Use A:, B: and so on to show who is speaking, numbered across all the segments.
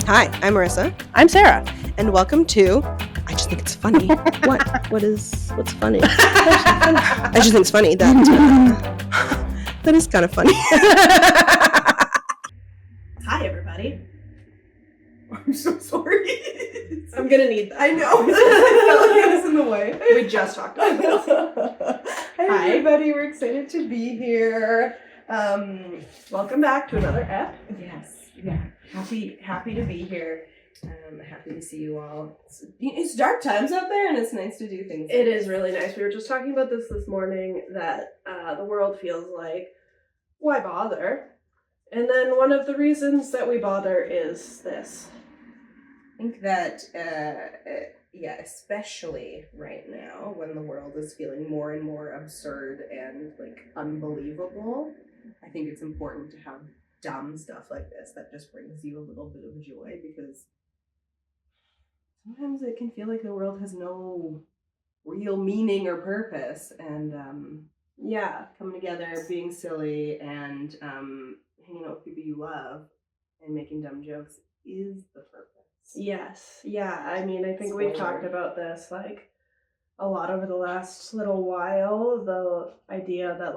A: Hi, I'm Marissa,
B: I'm Sarah.
A: and welcome to I Just Think It's Funny. What's funny? I just think it's funny that that is kind of funny.
B: Hi, everybody.
A: I'm so sorry.
B: I'm gonna need that.
A: I know. I felt like it was in the way.
B: We just talked about this.
A: Hi, everybody. We're excited to be here.
B: Welcome back to another ep.
A: Yes. Yeah. Happy to be here. Happy to see you all. It's dark times out there, and it's nice to do things.
B: It is really nice. We were just talking about this morning, that the world feels like, why bother? And then one of the reasons that we bother is this.
A: I think that, especially right now when the world is feeling more and more absurd and unbelievable, I think it's important to have dumb stuff like this that just brings you a little bit of joy, because sometimes it can feel like the world has no real meaning or purpose, and coming together, being silly, and hanging out with people you love and making dumb jokes is the purpose.
B: Yes. Yeah. I mean, I think we've talked about this a lot over the last little while. The idea that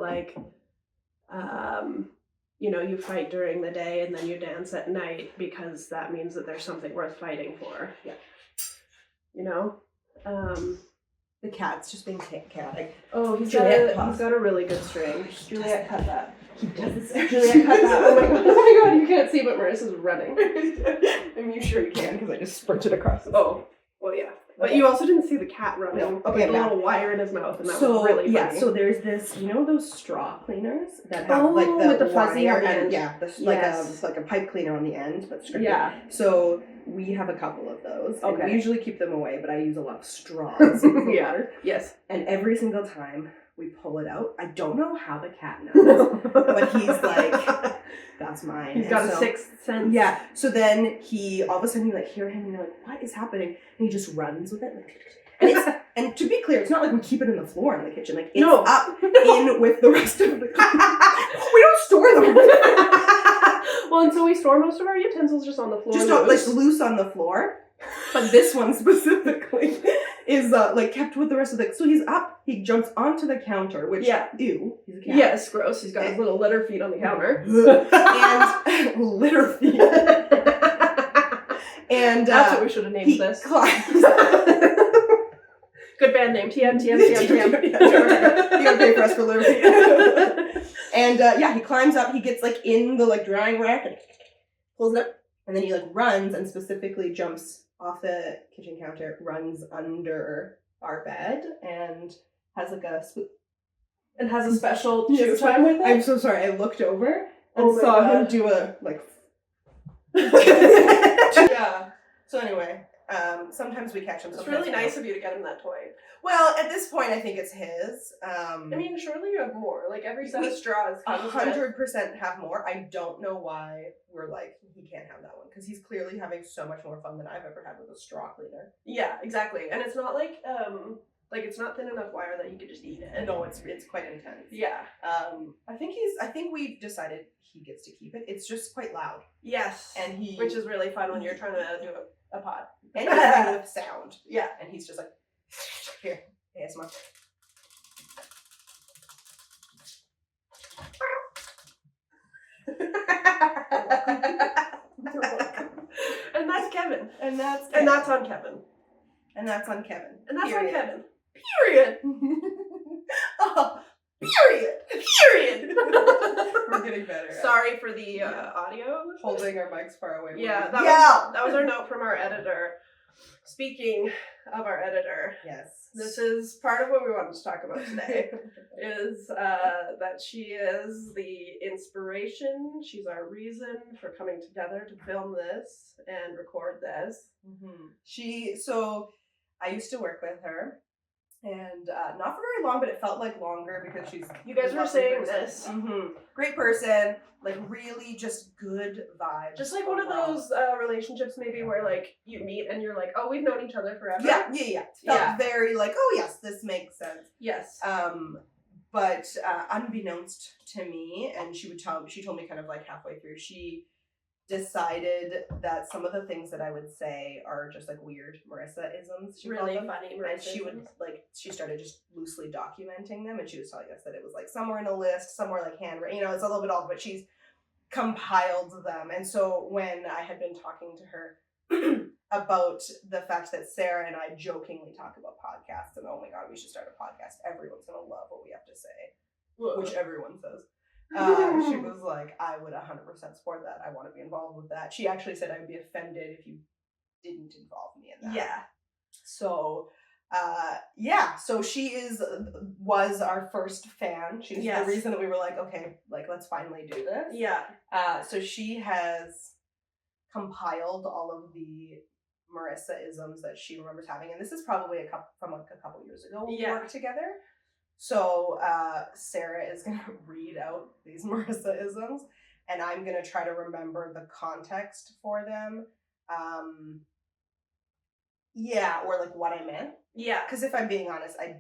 B: you fight during the day and then you dance at night because that means that there's something worth fighting for.
A: Yeah. The cat's just being chaotic.
B: Oh, he's got a really good string.
A: Juliet, cut that.
B: He does. Juliet, cut that. Oh my god, you can't see, but Marissa's running.
A: I mean, sure you can, because I just sprinted across the
B: Oh, well, yeah. But you also didn't see the cat running.
A: No. Okay,
B: with a little wire in his mouth, and that was really funny.
A: Yeah, so there's this, those straw cleaners that have
B: with the fuzzy on the end.
A: Yeah, like a pipe cleaner on the end, but scripted.
B: Yeah.
A: So we have a couple of those.
B: Okay.
A: And we usually keep them away, but I use a lot of straws in the water.
B: Yes.
A: And every single time we pull it out, I don't know how the cat knows, but he's like, that's mine.
B: He's got a sixth sense.
A: Yeah. So then all of a sudden you hear him and you're like, what is happening? And he just runs with it. And to be clear, it's not like we keep it in the floor in the kitchen. It's up in with the rest of the we don't store them.
B: Well, and so we store most of our utensils just on the floor.
A: Just loose on the floor. But this one specifically is kept with the rest of the. So he's up. He jumps onto the counter, which ew, he's a cat.
B: Yes, gross. He's got his little litter feet on the counter.
A: And litter feet. And
B: that's what we should have named this. Good band name. TM.
A: You gotta pay for us for litter feet. And he climbs up. He gets in the drying rack and pulls it up, and then he runs and specifically jumps off the kitchen counter, runs under our bed, and has
B: a special chew time with it.
A: I'm so sorry. I looked over and saw him do a yeah. So anyway, sometimes we catch him.
B: It's really nice of you to get him that toy.
A: Well, at this point, I think it's his.
B: I mean, surely you have more. Every set of straws.
A: 100% have more. I don't know why we're he can't have that one, because he's clearly having so much more fun than I've ever had with a straw cleaner.
B: Yeah, exactly. And it's not it's not thin enough wire that you could just eat it.
A: No, it's quite intense.
B: Yeah.
A: I think we've decided he gets to keep it. It's just quite loud.
B: Yes.
A: And
B: which is really fun when you're trying to do a pod.
A: Anything with sound.
B: Yeah.
A: And he's just here, ASMR.
B: And that's Kevin.
A: And that's
B: on Kevin.
A: And that's on Kevin.
B: And that's on Kevin.
A: Period. Oh, period. We're getting better.
B: Sorry for the audio.
A: Holding our mics far away.
B: Yeah, that was our note from our editor. Speaking of our editor,
A: yes,
B: this is part of what we wanted to talk about today. Is that she is the inspiration. She's our reason for coming together to film this and record this.
A: Mm-hmm. So I used to work with her. And not for very long, but it felt longer because she's.
B: You guys were saying this.
A: Mm-hmm. Great person, really just good vibes.
B: Just one of those relationships maybe where you meet and you're oh, we've known each other forever.
A: Yeah. Felt very oh yes, this makes sense.
B: Yes.
A: But unbeknownst to me, and she told me kind of halfway through, she decided that some of the things that I would say are just like weird Marissa-isms. She
B: Really
A: called them.
B: funny.
A: And she would like, she started just loosely documenting them, and she was telling us that it was like somewhere in a list, somewhere like handwritten, you know, it's a little bit off, but she's compiled them. And so when I had been talking to her about the fact that Sarah and I jokingly talk about podcasts, and oh my god, we should start a podcast, everyone's gonna love what we have to say, which everyone says. She was like, I would 100% support that. I want to be involved with that. She actually said I would be offended if you didn't involve me in that.
B: Yeah.
A: So, so she was our first fan. She's the reason that we were like, okay, like let's finally do this.
B: Yeah.
A: So she has compiled all of the Marissa-isms that she remembers having, and this is probably a couple years ago when we worked together. So Sarah is going to read out these Marissa-isms, and I'm going to try to remember the context for them. Or like what I meant. Yeah. Because if I'm being honest, I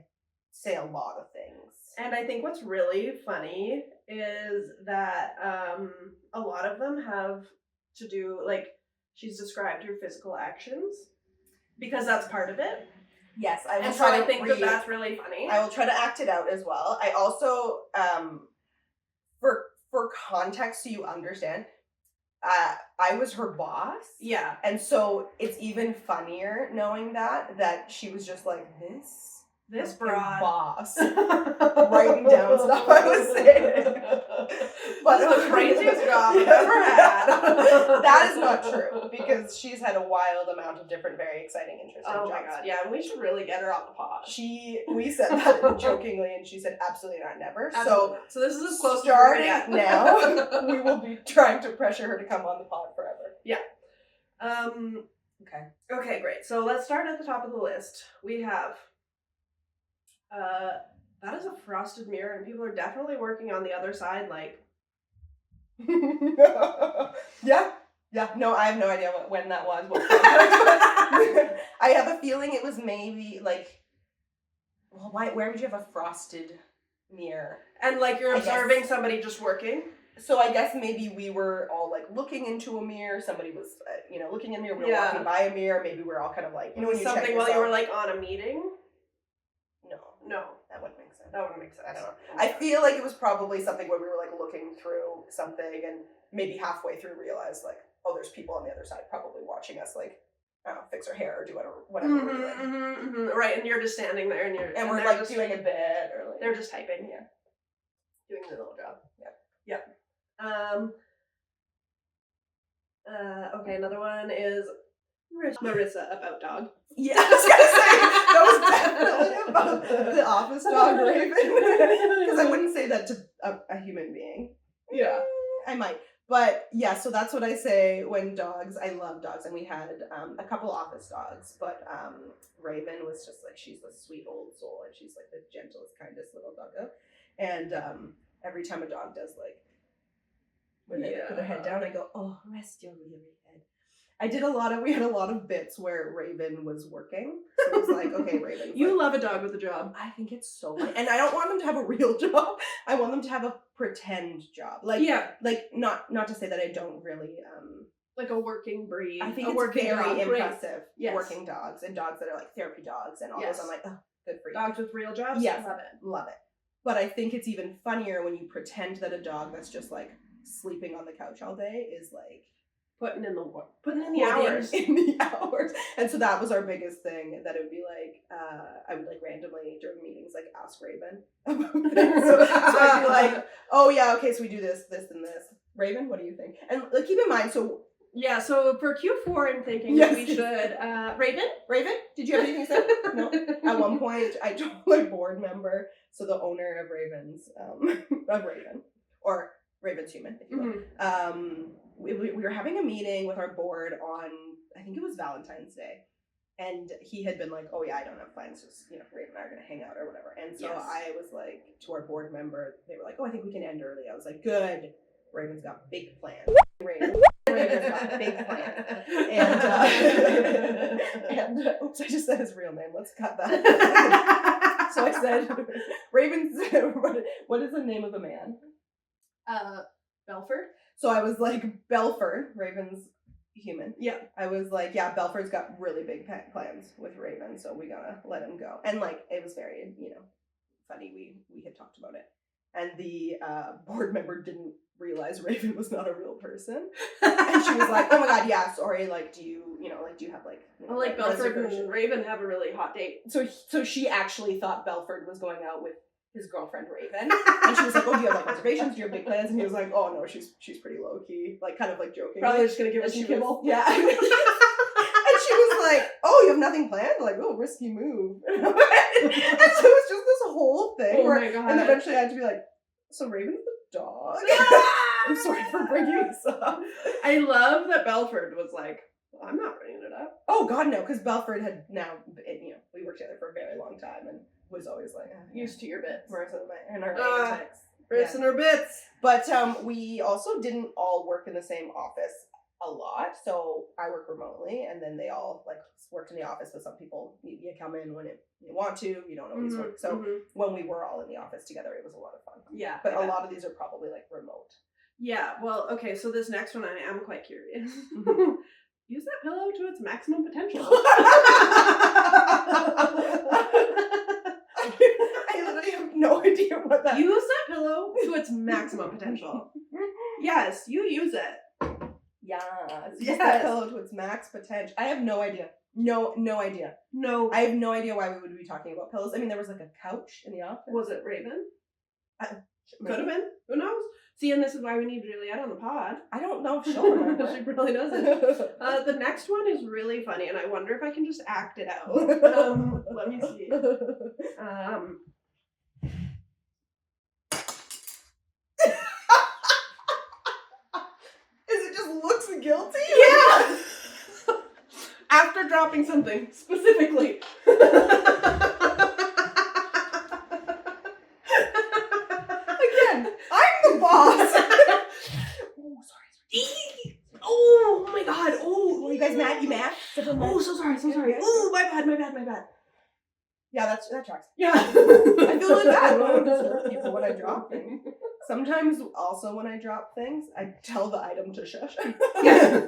A: say a lot of things.
B: And I think what's really funny is that a lot of them have to do, like, she's described her physical actions, because that's part of it.
A: Yes, I will
B: and
A: try
B: so
A: to
B: I think that that's really funny.
A: I will try to act it out as well. I also, for context, so you understand, I was her boss.
B: Yeah.
A: And so it's even funnier knowing that she was just like, this broad boss writing down stuff I was saying. But
B: this is the craziest job I've ever had.
A: That is not true, because she's had a wild amount of different, very exciting, interesting jobs.
B: Oh my god, yeah, and we should really get her on the pod.
A: We said that jokingly, and she said absolutely not, never.
B: Absolutely. So this is as close
A: starting now, we will be trying to pressure her to come on the pod forever.
B: Yeah.
A: Okay.
B: Okay, great. So let's start at the top of the list. We have that is a frosted mirror, and people are definitely working on the other side, like.
A: Yeah. No, I have no idea when that was. I have a feeling it was maybe like. Well, where would you have a frosted mirror?
B: And like you're observing somebody just working.
A: So I guess maybe we were all like looking into a mirror. Somebody was, looking in a mirror. We were walking by a mirror. Maybe we're all kind of like, when you
B: something
A: check
B: while
A: yourself.
B: you were like on a meeting.
A: No, that wouldn't make sense.
B: That wouldn't make sense.
A: I don't know. I feel like it was probably something where we were like looking through something, and maybe halfway through realized like, oh, there's people on the other side probably watching us like, I don't know, fix our hair or do whatever we're doing.
B: Right, and you're just standing there, and
A: we're like doing a bit, or like
B: they're just typing.
A: Yeah,
B: doing their little job.
A: Yep.
B: Okay, another one is Marissa about dog.
A: Yeah, I was gonna say that was definitely about the office dog Raven, because I wouldn't say that to a human being.
B: Yeah,
A: I might, but yeah. So that's what I say when dogs. I love dogs, and we had a couple office dogs, but Raven was just like, she's a sweet old soul, and she's like the gentlest, kindest little doggo, and every time a dog does like when they put their head down, I go, oh, rest your weary head. We had a lot of bits where Raven was working. So it was like, okay, Raven.
B: You love a dog with a job.
A: I think it's so fun. And I don't want them to have a real job. I want them to have a pretend job. Like, not to say that I don't really,
B: like a working breed.
A: I think it's very impressive. Yes. Working dogs, and dogs that are like therapy dogs and all those. I'm like, oh, good for you.
B: Dogs with real jobs?
A: Yes. Love it. But I think it's even funnier when you pretend that a dog that's just like sleeping on the couch all day is like,
B: putting in the hours.
A: In the hours. And so that was our biggest thing, that it would be like, I would like randomly during meetings like ask Raven about things. So I'd be like, oh yeah, okay, so we do this, and this. Raven, what do you think? And like, keep in mind, so
B: for Q4 I'm thinking that we should
A: Raven, did you have anything to say? No. At one point I told my board member, so the owner of Ravens, of Raven, or Raven's Human, if you will. We were having a meeting with our board on, I think it was Valentine's Day, and he had been like, oh yeah, I don't have plans, just, Raven and I are going to hang out or whatever. And so I was like, to our board member, they were like, oh, I think we can end early. I was like, good, Raven's got big plans. Raven's got big plans. And oops, I just said his real name. Let's cut that. So I said, Raven's, what is the name of the man?
B: Belford.
A: So I was like, Belford, Raven's human.
B: Yeah.
A: I was like, yeah, Belford's got really big plans with Raven, so we gotta let him go. And like, it was very, funny. We had talked about it. And the board member didn't realize Raven was not a real person. And she was like, oh my god, yeah, sorry, like, do you have like...
B: Well, like, Belford and Raven have a really hot date.
A: So she actually thought Belford was going out with his girlfriend Raven. And she was like, oh, do you have like reservations? Do you have big plans? And he was like, oh no, she's pretty low key, like kind of like joking.
B: Probably just gonna give us some kibble.
A: Yeah. And she was like, oh, you have nothing planned? Like, oh, risky move. And so it was just this whole thing.
B: Oh my god.
A: And eventually I had to be like, so Raven's the dog? I'm sorry for bringing this up.
B: I love that Belford was like, well, I'm not bringing it up.
A: Oh god, no, because Belford had now, we worked together for a very long time and was always like,
B: used to your bits.
A: Marissa and our antics.
B: Marissa and her bits.
A: But we also didn't all work in the same office a lot. So I work remotely, and then they all like worked in the office. But some people you come in when you want to. You don't always work. So when we were all in the office together, it was a lot of fun.
B: Yeah.
A: But a lot of these are probably like remote.
B: Yeah. Well, okay. So this next one, I am quite curious. Use that pillow to its maximum potential.
A: I literally have no idea what that.
B: Use that pillow to its maximum potential. Yes, you use it.
A: Yes. Use that pillow to its max potential. I have no idea. No idea.
B: No.
A: I have no idea why we would be talking about pillows. I mean, there was like a couch in the office.
B: Was it Raven? Could have been. Who knows? See, and this is why we need Juliet on the pod.
A: I don't know if she'll remember.
B: She really doesn't. The next one is really funny, and I wonder if I can just act it out. Let me see.
A: Is it just looks guilty?
B: Yeah! After dropping something, specifically.
A: Again, I'm the boss. Oh, sorry.
B: Oh my god. Oh,
A: Are you guys mad? You mad?
B: Oh, so sorry. Oh, my bad.
A: Yeah, that tracks.
B: Yeah.
A: I feel really bad when I disturb people when I drop things. Sometimes also when I drop things, I tell the item to shush.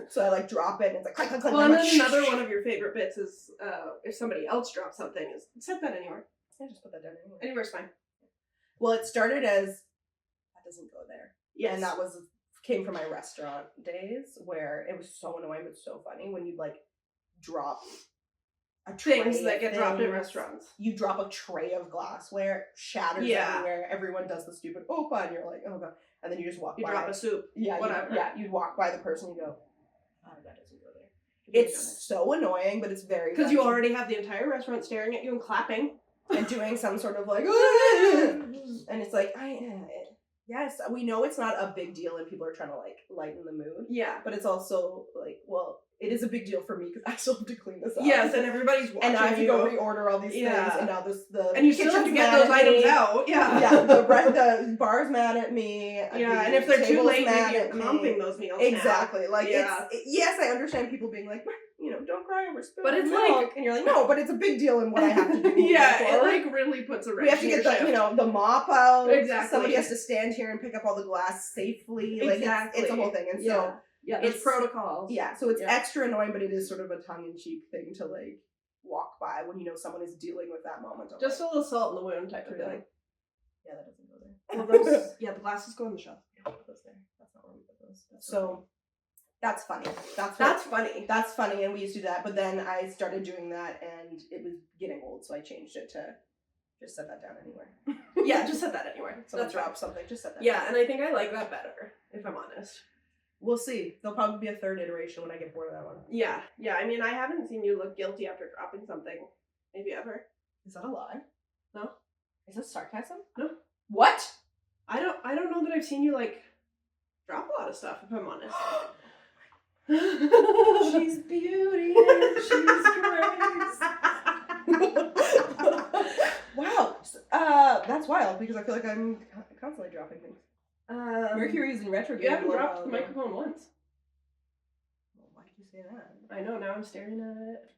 A: So I like drop it and it's like click, click, click.
B: Well, and then another one of your favorite bits is if somebody else drops something, is set that anywhere.
A: I just put that down anywhere.
B: Anywhere's fine.
A: Well, it started as that doesn't go there.
B: Yes.
A: And that came from my restaurant days where it was so annoying but so funny when you'd like drop a tray
B: things that get
A: things.
B: dropped in restaurants.
A: You drop a tray of glassware, shatters everywhere, everyone does the stupid and you're like, oh god. And then you just walk by.
B: You drop a soup.
A: Yeah,
B: whatever.
A: You'd walk by the person and you go, oh, that doesn't go there. It's so annoying, but it's very
B: because you already have the entire restaurant staring at you and clapping.
A: And doing some sort of like, and it's like, yes, we know it's not a big deal and people are trying to like lighten the mood.
B: Yeah.
A: But it's also like, well, it is a big deal for me because I still have to clean this up.
B: Yes, and everybody's watching.
A: And I have to go reorder all these things, and now
B: and you still have to get those items out. Yeah.
A: Yeah, the bar's mad at me.
B: Yeah, and if they're too late, maybe you're comping those meals.
A: Exactly.
B: Now.
A: Like, yes, I understand people being like, don't cry over spilled
B: but it's
A: milk.
B: like,
A: and you're like, no, but it's a big deal in what I have to do.
B: Yeah, it like really puts a wrench.
A: We have to get the mop out.
B: Exactly.
A: Somebody has to stand here and pick up all the glass safely.
B: Exactly.
A: Like it's a whole thing. And so
B: it's protocols.
A: Yeah, so it's extra annoying, but it is sort of a tongue-in-cheek thing to like walk by when you know someone is dealing with that moment.
B: Just a little salt in the wound type of thing.
A: Yeah, that doesn't go there.
B: Well, the glasses go on the shelf.
A: We don't put those there. That's not where we put those. So that's funny. That's funny, and we used to do that. But then I started doing that, and it was getting old, so I changed it to just set that down anywhere.
B: Yeah, just set that anywhere.
A: So that's drop something. Just set that.
B: Yeah, and I think I like that better, if I'm honest.
A: We'll see. There'll probably be a third iteration when I get bored of that one.
B: Yeah. I mean, I haven't seen you look guilty after dropping something. Maybe ever.
A: Is that a lie?
B: No.
A: Is this sarcasm?
B: No.
A: What?
B: I don't know that I've seen you like drop a lot of stuff, if I'm honest.
A: She's beauty and she's grace. Wow. That's wild because I feel like I'm constantly dropping things. Mercury's in retrograde.
B: You haven't dropped the microphone once.
A: Well, why did you say that?
B: I know, now I'm staring at it.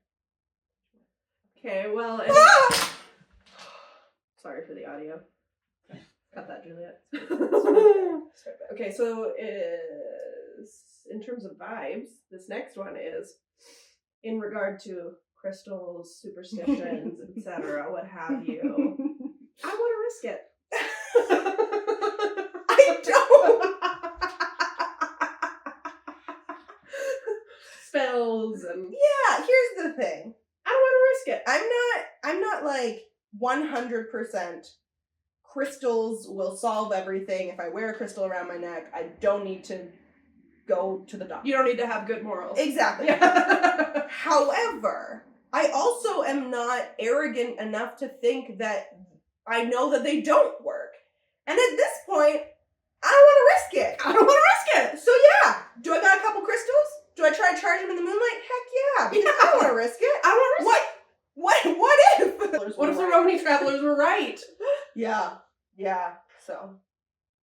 B: Okay, well... Sorry for the audio.
A: Cut that, Juliet.
B: Okay, so in terms of vibes, this next one is in regard to crystals, superstitions, etc., what have you. I want to risk it.
A: I don't.
B: Spells and
A: Yeah, here's the thing.
B: I don't want to risk it.
A: I'm not like 100% crystals will solve everything. If I wear a crystal around my neck, I don't need to go to the doctor.
B: You don't need to have good morals.
A: Exactly.
B: Yeah.
A: However, I also am not arrogant enough to think that I know that they don't work. And at this point, I don't want to risk it.
B: I don't want to risk it.
A: So yeah, do I got a couple crystals? Do I try to charge them in the moonlight? Heck yeah. Because I don't want to risk it.
B: I don't want to risk it.
A: What if?
B: What if the Romany travelers were right?
A: Yeah. So,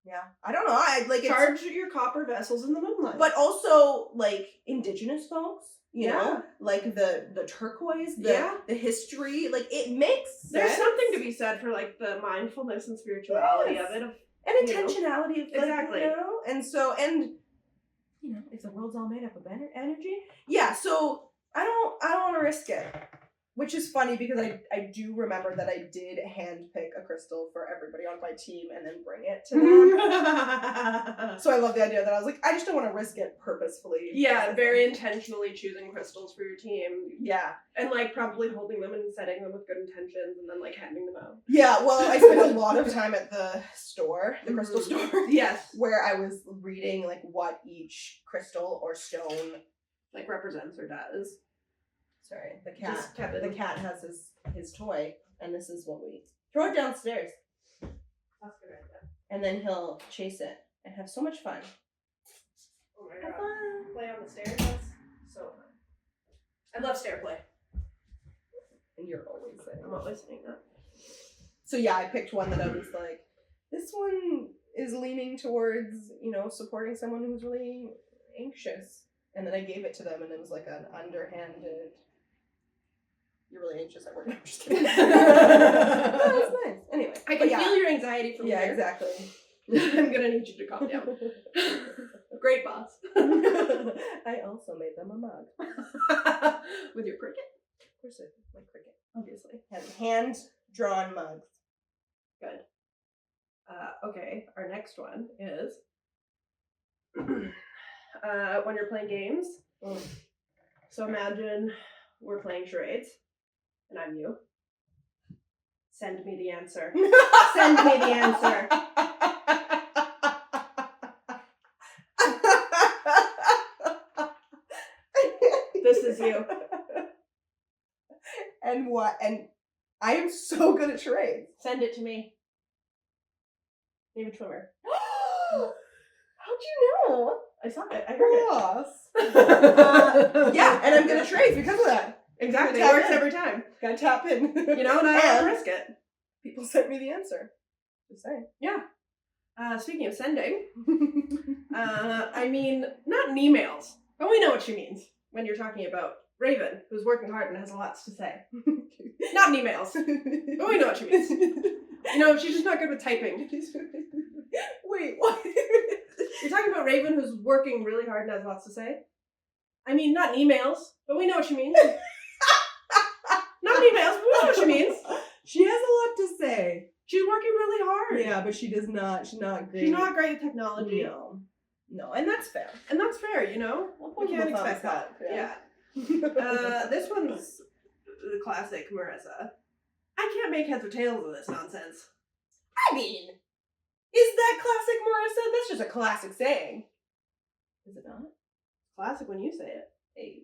A: yeah. I don't know. I like
B: Charge your copper vessels in the moonlight.
A: but also like indigenous folks, you
B: Yeah.
A: know, like the turquoise, the history, like it makes sense.
B: There's something to be said for like the mindfulness and spirituality of it.
A: And intentionality of like,
B: exactly.
A: you know? And so you know, if the world's all made up of energy. Yeah, so I don't want to risk it. Which is funny because I do remember that I did handpick a crystal for everybody on my team and then bring it to them. So I love the idea that I was like, I just don't want to risk it purposefully.
B: Yeah, very intentionally choosing crystals for your team.
A: Yeah.
B: And like probably holding them and setting them with good intentions and then like handing them out.
A: Yeah, well, I spent a lot of time at the store, the crystal store.
B: Yes.
A: Where I was reading like what each crystal or stone
B: like represents or does.
A: Sorry, the
B: Just
A: cat.
B: kept it.
A: The cat has his toy, and this is what we throw it downstairs,
B: That's a good idea.
A: and then he'll chase it and have so much fun.
B: Oh my
A: Have
B: god.
A: fun.
B: Play on the stairs. That's so fun. I love stair play.
A: And you're always saying.
B: I'm always saying that.
A: So yeah, I picked one that I was like, this one is leaning towards, you know, supporting someone who's really anxious, and then I gave it to them, and it was like an underhanded. You're really anxious at work. No, I'm just kidding. Oh, that's nice. Anyway.
B: I can feel your anxiety from
A: Yeah,
B: here.
A: exactly.
B: I'm gonna need you to calm down. Great boss.
A: I also made them a mug.
B: With your cricket?
A: Of course, my cricket, obviously. Hand-drawn mugs.
B: Good. Okay, our next one is when you're playing games. So imagine we're playing charades, and I'm you. Send me the answer. Send me the answer. This is you.
A: And what? And I am so good at charades.
B: Send it to me. David Schwimmer.
A: How'd you know?
B: I saw it. I heard
A: Boss.
B: it.
A: Yeah, and I'm good at charades because of that.
B: Exactly. It
A: Tap
B: works
A: in.
B: every time.
A: Gotta tap in.
B: You know, and I don't risk it.
A: People sent me the answer. Just saying.
B: Yeah. Speaking of sending, I mean, not in emails, but we know what she means when you're talking about Raven, who's working hard and has lots to say. Not in emails, but we know what she means. You know, she's just not good with typing.
A: Wait, what?
B: You're talking about Raven, who's working really hard and has lots to say? I mean, not in emails, but we know what she means. Not in emails, but we know what she means.
A: She has a lot to say.
B: She's working really hard.
A: Yeah, but she does not. She's not great.
B: She's not great at technology.
A: No, and that's fair.
B: And that's fair, you know? We can't expect that. Yeah. This one's the classic Marissa. I can't make heads or tails of this nonsense.
A: I mean, is that classic Marissa? That's just a classic saying. Is it not?
B: Classic when you say it.
A: Hey.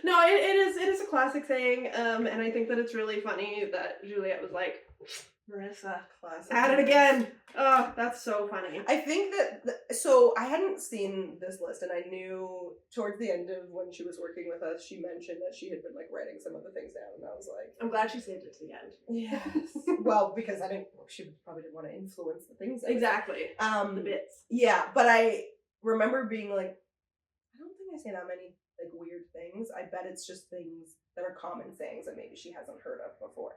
B: No, it is a classic saying, and I think that it's really funny that Juliet was like, Marissa,
A: Classic.
B: at it again. Oh, that's so funny.
A: I think that, so I hadn't seen this list, and I knew towards the end of when she was working with us, she mentioned that she had been like writing some of the things down, and I was like,
B: I'm glad she saved it to the end.
A: yes. Well, because she probably didn't want to influence the things.
B: Exactly. The bits.
A: Yeah, but I remember being like, I don't think I say that many like weird things. I bet it's just things that are common sayings that maybe she hasn't heard of before.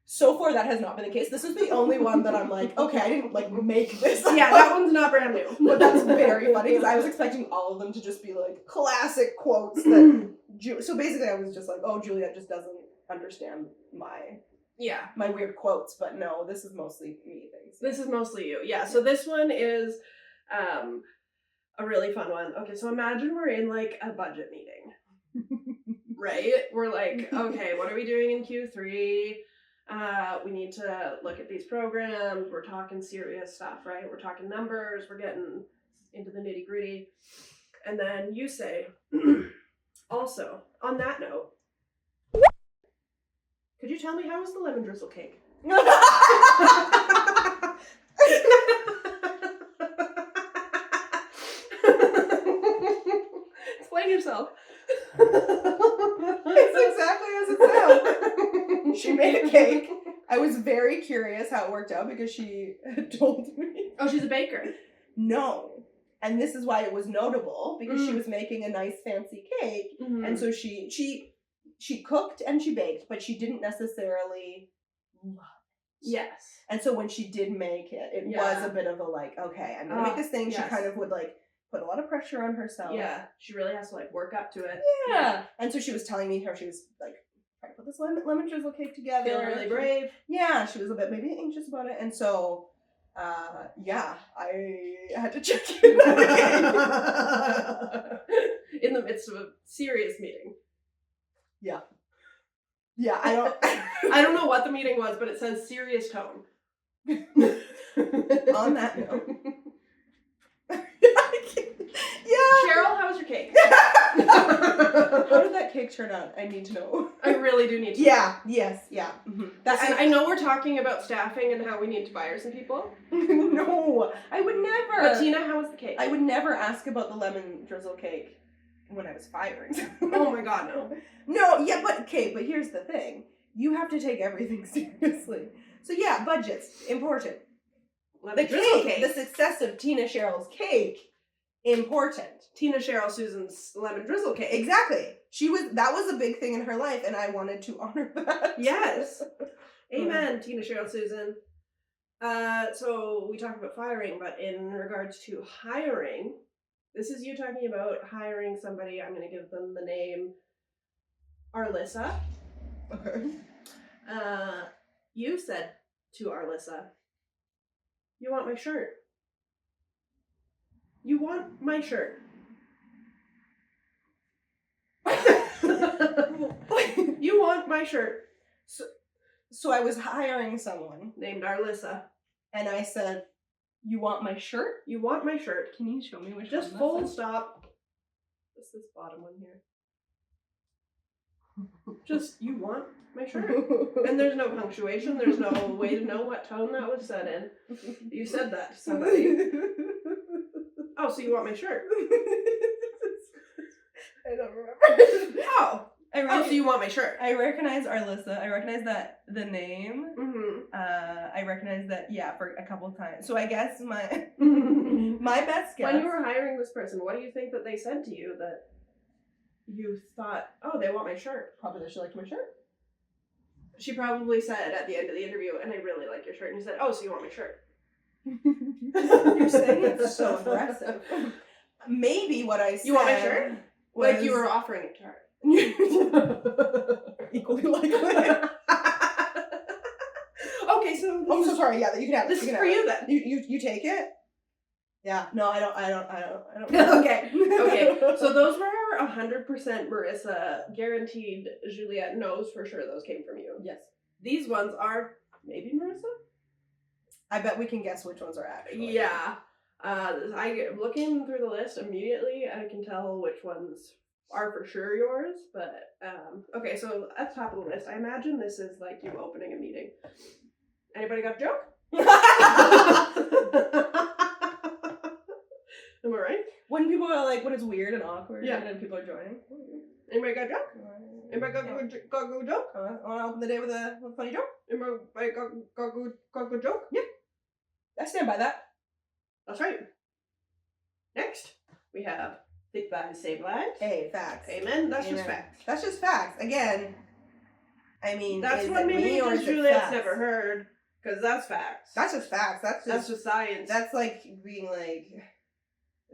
A: So far, that has not been the case. This is the only one that I'm like, okay, I didn't like make this.
B: Yeah, that one's not brand new.
A: But that's very funny because I was expecting all of them to just be like classic quotes that. So basically, I was just like, oh, Juliet just doesn't understand my weird quotes. But no, this is mostly me things.
B: This is mostly you. Yeah. So this one is a really fun one. Okay, so imagine we're in like a budget meeting. Right? We're like, okay, what are we doing in Q3? We need to look at these programs. We're talking serious stuff, right? We're talking numbers. We're getting into the nitty gritty. And then you say, also, on that note, could you tell me how was the lemon drizzle cake? Explain yourself.
A: It's exactly as it sounds. She made a cake. I was very curious how it worked out because she had told me.
B: Oh, she's a baker.
A: No. And this is why it was notable, because she was making a nice fancy cake. Mm-hmm. And so she cooked and she baked, but she didn't necessarily love it.
B: Yes.
A: And so when she did make it, it was a bit of a like, okay, I'm gonna make this thing. Yes. She kind of would like put a lot of pressure on herself.
B: Yeah. She really has to like work up to it.
A: Yeah. And so she was telling me how she was like trying to put this lemon drizzle cake together.
B: Feeling really brave.
A: Yeah, she was a bit maybe anxious about it. And so I had to check in.
B: In the midst of a serious meeting.
A: Yeah. Yeah, I
B: don't know what the meeting was, but it says serious tone.
A: On that note. Yeah.
B: Cheryl, how was your cake?
A: How did that cake turn out? I need to know.
B: I really do need to know.
A: Yeah, yes, yeah. Mm-hmm.
B: I know we're talking about staffing and how we need to fire some people.
A: No, I would never.
B: But Tina, how was the cake?
A: I would never ask about the lemon drizzle cake when I was firing.
B: Oh my god, no.
A: No, yeah, but here's the thing. You have to take everything seriously. So yeah, budgets, important. The cake, the success of Tina Cheryl's cake, important.
B: Tina Cheryl Susan's lemon drizzle cake.
A: Exactly. That was a big thing in her life, and I wanted to honor that.
B: Yes. Amen, Tina Cheryl Susan. So we talked about firing, but in regards to hiring, this is you talking about hiring somebody. I'm going to give them the name Arlissa.
A: Okay.
B: You said to Arlissa, you want my shirt. You want my shirt. You want my shirt.
A: So I was hiring someone
B: named Arlissa.
A: And I said, you want my shirt?
B: You want my shirt.
A: Can you show me which
B: Just full stop. Just this bottom one here. Just, you want my shirt. And there's no punctuation. There's no way to know what tone that was said in. You said that to somebody. Oh, so you want my shirt?
A: I don't remember.
B: Oh. So you want my shirt?
A: I recognize Arlissa. I recognize that the name.
B: Mm-hmm.
A: I recognize that for a couple of times. So I guess my my best guess.
B: When you were hiring this person, what do you think that they said to you that you thought, oh, they want my shirt?
A: Probably that she liked my shirt.
B: She probably said at the end of the interview, and I really like your shirt. And you said, oh, so you want my shirt?
A: You're saying it so aggressive. Maybe what I said.
B: You want my shirt? Like you were offering it to her.
A: Equally likely.
B: Okay, so
A: I'm so sorry. Yeah, you can have it.
B: This is for you then.
A: You take it. Yeah. No, I don't.
B: Okay. So those were 100% Marissa. Guaranteed. Juliet knows for sure those came from you.
A: Yes.
B: These ones are maybe Marissa.
A: I bet we can guess which ones are actually.
B: Yeah. Looking through the list immediately, I can tell which ones are for sure yours, but okay, so at the top of the list, I imagine this is like you opening a meeting. Anybody got a joke? Am I right?
A: When people are like, when it's weird and awkward,
B: yeah,
A: and people are joining.
B: Anybody got a joke? Anybody got a good joke?
A: Want to open the day with a funny joke?
B: Anybody got a good joke?
A: Yep. I stand by that.
B: That's right. Next, we have think lives, save lives.
A: Hey, facts.
B: Amen. That's just facts.
A: That's just facts. Again, I mean,
B: that's
A: is
B: what
A: it
B: maybe
A: me or is
B: just
A: it
B: Juliet's
A: facts?
B: never heard, because that's facts.
A: That's just facts.
B: That's just science.
A: That's like being like,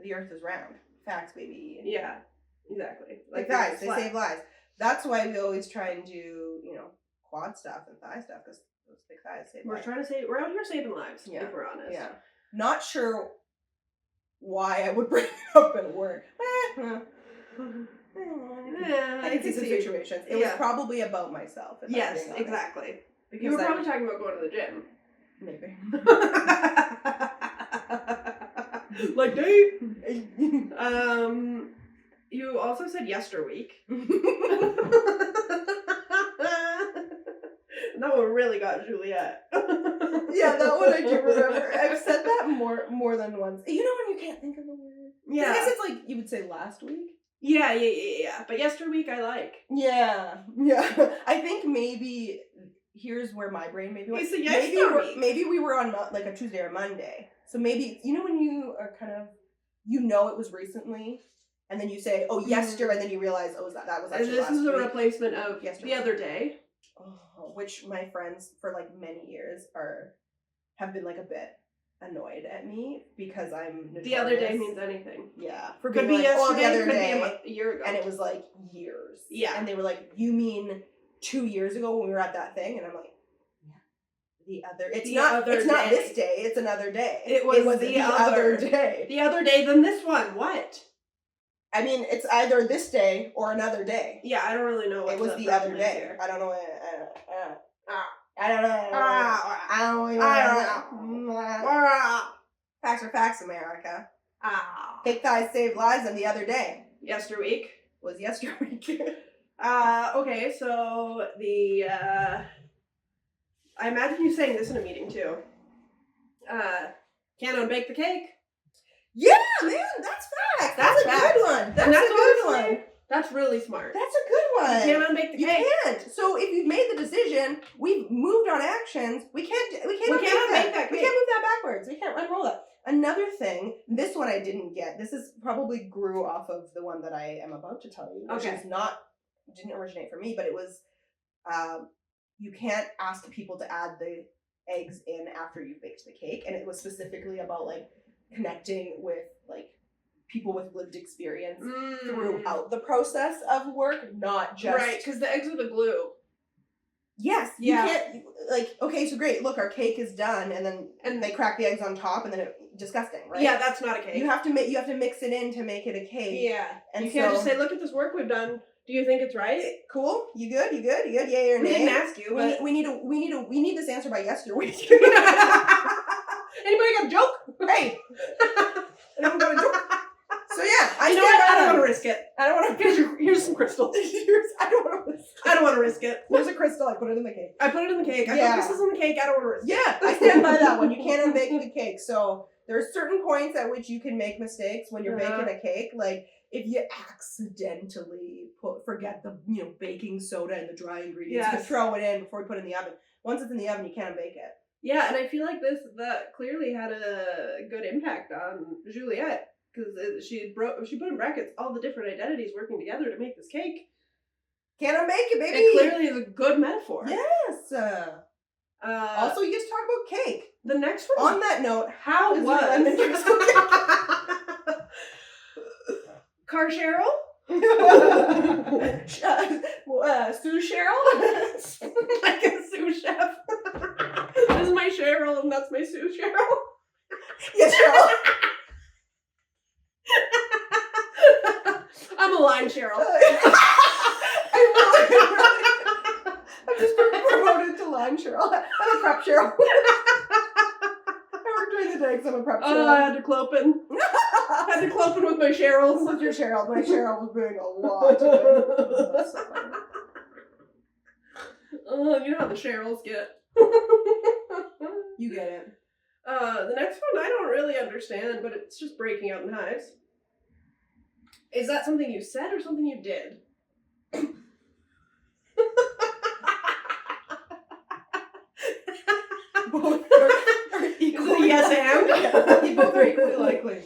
A: the earth is round. Facts, baby.
B: Yeah, exactly.
A: Like guys, they save lives. That's why we always try and do, quad stuff and thigh stuff, because those big thighs save lives.
B: We're out here saving lives, if we're honest.
A: Yeah. Not sure why I would bring it up at work. I can see some situations. It was probably about myself.
B: Yes, exactly. You were probably talking about going to the gym.
A: Maybe.
B: Like Dave. You also said yesterweek. That one really got Juliet.
A: Yeah, that one I do remember. I've said that more than once. You know when you can't think of a word?
B: Yeah.
A: I guess it's like you would say last week.
B: Yeah. But yesterweek I like.
A: Yeah. I think maybe here's where my brain maybe went. Maybe we were on like a Tuesday or Monday. So maybe, when you are kind of, it was recently, and then you say, oh, yester, and then you realize, oh, that was actually last week.
B: And this is a replacement of
A: yesterday.
B: The other day.
A: Oh, which my friends for like many years have been like a bit annoyed at me because I'm notorious.
B: The other day means anything.
A: Yeah.
B: Could be yesterday, the other day, a year ago.
A: And it was like years.
B: Yeah.
A: And they were like, you mean 2 years ago when we were at that thing? And I'm like, it's not this day, it's another day.
B: It was the other day. The other day than this one. What?
A: I mean, it's either this day or another day.
B: Yeah, I don't really know what
A: it was the other day. Here. I don't know. I don't know. Facts are facts, America. Big thighs save lives, and the other day.
B: Yesterweek.
A: Was yesterweek.
B: Okay, so I imagine you saying this in a meeting too. Can't unbake the cake.
A: Yeah, man, that's facts. That's a good one. That's a good one.
B: That's really smart.
A: That's a good one.
B: You can't unbake the cake.
A: You can't. So if you've made the decision, we've moved on actions. We can't unbake that cake. We can't move that backwards. We can't unroll that. Another thing, this one I didn't get. This is probably grew off of the one that I am about to tell you, which didn't originate for me, but it was, you can't ask people to add the eggs in after you've baked the cake, and it was specifically about like connecting with like people with lived experience throughout the process of work, not just
B: right, because the eggs are the glue.
A: Yes, you can't okay, so great. Look, our cake is done, and they crack the eggs on top, and then disgusting, right?
B: Yeah, that's not a cake.
A: You have to mix it in to make it a cake.
B: Yeah, and you can't just say, "Look at this work we've done. Do you think it's right?
A: Cool. You good? Yay or nay?
B: We didn't ask you.
A: We need this answer by yesterday.
B: Anybody got a joke?
A: Hey, anyone got a joke? So yeah,
B: I don't want to risk it.
A: I don't want to.
B: Here's some crystals.
A: I don't want to risk it. There's a crystal. I put it in the cake.
B: I put crystals in the cake. I don't want to risk it.
A: Yeah, I stand by that one. You can't unbake the cake. So there are certain points at which you can make mistakes when you're baking a cake. Like if you accidentally forget the baking soda and the dry ingredients, you can throw it in before you put it in the oven. Once it's in the oven, you can't bake it.
B: Yeah, and I feel like that clearly had a good impact on Juliet. Because she put in brackets all the different identities working together to make this cake.
A: Can't unbake it, baby.
B: It clearly is a good metaphor.
A: Yes. Also, you just talk about cake.
B: The next one.
A: On that note,
B: how was Car Cheryl?
A: Sous Cheryl?
B: Like a sous chef. This is my Cheryl, and that's my sous Cheryl.
A: Yes, Cheryl.
B: I'm a line Cheryl.
A: I'm just promoted to line Cheryl. I'm a prep Cheryl. I work during the day because I'm a prep Cheryl.
B: Oh, I had to clopen. With my Cheryls.
A: With your Cheryl. My Cheryl was doing a lot.
B: You know how the Cheryls get.
A: You get it.
B: The next one I don't really understand, but it's just breaking out in hives. Is that something you said or something you did?
A: Both are equally.
B: Yes, and?
A: You both are equally likely.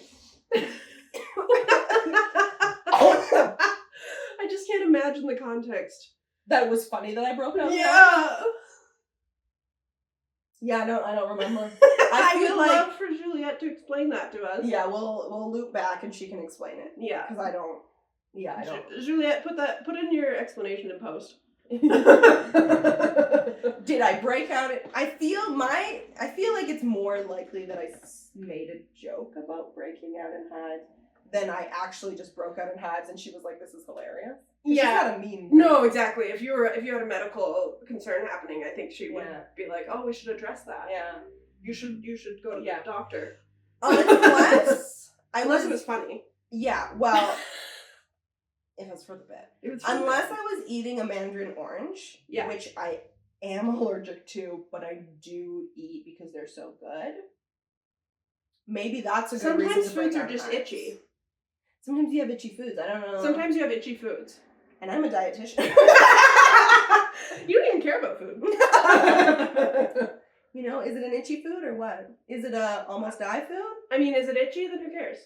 B: I just can't imagine the context
A: That was funny that I broke out.
B: Yeah.
A: Yeah, I don't remember.
B: I
A: feel
B: would
A: like-
B: love for Juliet to explain that to us.
A: Yeah, we'll loop back and she can explain it.
B: Yeah.
A: Because I don't. Yeah, I don't.
B: Juliet, put in your explanation in post.
A: Did I break out? I feel like it's more likely that I made a joke about breaking out in hives than I actually just broke out in hives and she was like, "This is hilarious."
B: Yeah.
A: She's not a mean person.
B: No, exactly. If you had a medical concern happening, I think she would be like, "Oh, we should address that.
A: Yeah.
B: You should go to the doctor."
A: Unless
B: it was funny.
A: Yeah. Well. If it's for the bit. Unless
B: I
A: I was eating a mandarin orange,
B: Yeah.
A: which I am allergic to, but I do eat because they're so good. Maybe that's a good reason
B: Sometimes
A: to break
B: foods are
A: out
B: just
A: hives.
B: itchy.
A: Sometimes you have itchy foods. I don't know.
B: Sometimes you have itchy foods.
A: And I'm a dietitian.
B: You don't even care about food.
A: You know, is it an itchy food or what? Is it a almost die food?
B: I mean, is it itchy? Then who cares?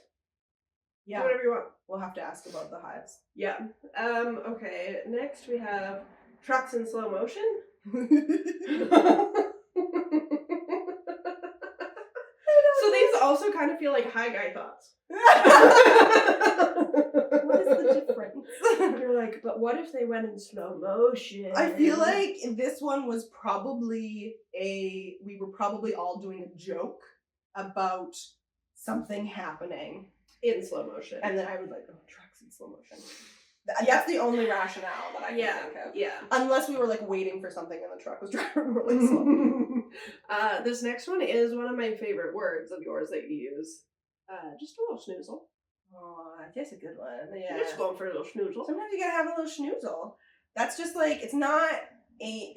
A: Yeah.
B: Do whatever you want.
A: We'll have to ask about the hives.
B: Yeah. Okay. Next we have trucks in slow motion. So these also kind of feel like high guy thoughts.
A: What is the difference?
B: You're like, but what if they went in slow motion?
A: I feel like this one was probably we were probably all doing a joke about something happening
B: in slow motion.
A: and then I was like, oh, trucks in slow motion. That's the only rationale that I can think of.
B: Yeah.
A: Unless we were like waiting for something and the truck was driving really slow.
B: This next one is one of my favorite words of yours that you use. Just a little snoozle.
A: Oh, that's a good one. Yeah.
B: Just going for a little snoozle.
A: Sometimes you gotta have a little schnoozle. That's just like it's not a